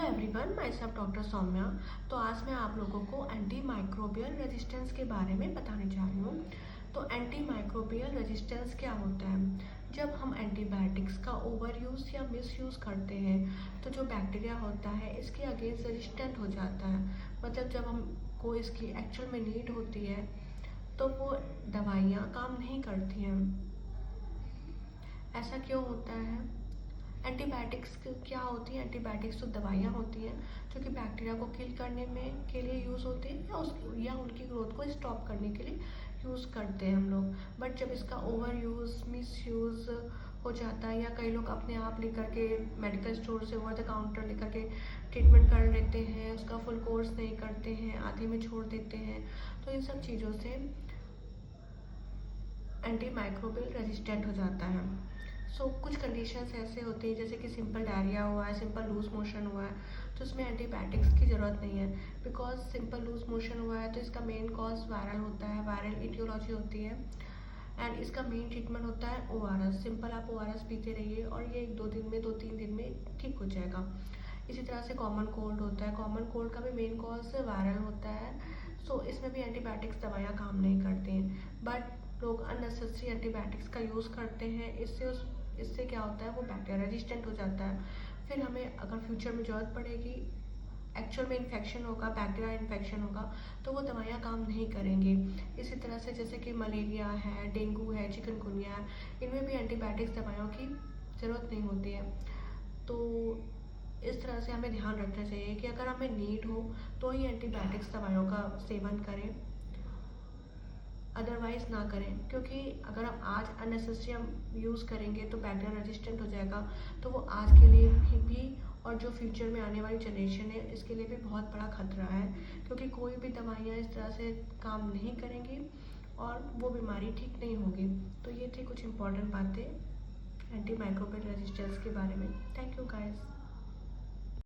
Hello everyone, myself doctor Saumya. तो आज मैं आप लोगों को एंटी माइक्रोबियल रेजिस्टेंस के बारे में बताने जा रही हूँ। तो एंटी माइक्रोबियल रेजिस्टेंस क्या होता है? जब हम एंटीबायोटिक्स का ओवर यूज़ या मिस यूज़ करते हैं तो जो बैक्टीरिया होता है इसके अगेंस्ट रेजिस्टेंट हो जाता है। मतलब जब हमको इसकी एक्चुअल में नीड होती है तो वो दवाइयाँ काम नहीं करती हैं। ऐसा क्यों होता है? एंटीबायोटिक्स क्या होती हैं? एंटीबायोटिक्स तो दवाइयाँ होती हैं जो कि बैक्टीरिया को किल करने में के लिए यूज़ होती हैं या उनकी ग्रोथ को स्टॉप करने के लिए यूज़ करते हैं हम लोग। बट जब इसका ओवर यूज़ मिस यूज़ हो जाता है या कई लोग अपने आप लेकर के मेडिकल स्टोर से ओवर द काउंटर लेकर के ट्रीटमेंट कर लेते हैं, उसका फुल कोर्स नहीं करते हैं, आधे में छोड़ देते हैं, तो इन सब चीज़ों से एंटी माइक्रोबियल रेजिस्टेंट हो जाता है। कुछ कंडीशंस ऐसे होते हैं जैसे कि सिंपल डायरिया हुआ है, सिंपल लूज मोशन हुआ है, तो इसमें एंटीबायोटिक्स की ज़रूरत नहीं है। बिकॉज सिंपल लूज मोशन हुआ है तो इसका मेन कॉज वायरल होता है, वायरल इटियोलॉजी होती है। एंड इसका मेन ट्रीटमेंट होता है ORS। सिंपल आप ORS पीते रहिए और ये 2-3 दिन में ठीक हो जाएगा। इसी तरह से कॉमन कोल्ड होता है, कॉमन कोल्ड का भी मेन कॉज वायरल होता है। इसमें भी एंटीबायोटिक्स दवाइयाँ काम नहीं करती हैं। बट लोग अननेसेसरी एंटीबायोटिक्स का यूज़ करते हैं। इससे क्या होता है, वो बैक्टीरिया रेजिस्टेंट हो जाता है। फिर हमें अगर फ्यूचर में ज़रूरत पड़ेगी, एक्चुअल में इन्फेक्शन होगा, बैक्टीरिया इन्फेक्शन होगा, तो वो दवाइयाँ काम नहीं करेंगी। इसी तरह से जैसे कि मलेरिया है, डेंगू है, चिकनगुनिया है, इनमें भी एंटीबायोटिक्स दवाइयों की ज़रूरत नहीं होती है। तो इस तरह से हमें ध्यान रखना चाहिए कि अगर हमें नीड हो तो ही एंटीबायोटिक्स दवाइयों का सेवन करें, अदरवाइज़ ना करें। क्योंकि अगर हम आज अननेसेसरी हम यूज़ करेंगे तो बैक्टीरिया रेजिस्टेंट हो जाएगा, तो वो आज के लिए भी और जो फ्यूचर में आने वाली जनरेशन है इसके लिए भी बहुत बड़ा खतरा है। क्योंकि कोई भी दवाइयाँ इस तरह से काम नहीं करेंगी और वो बीमारी ठीक नहीं होगी। तो ये थी कुछ इंपॉर्टेंट बातें एंटी माइक्रोबियल रेजिस्टेंस के बारे में। Thank you guys.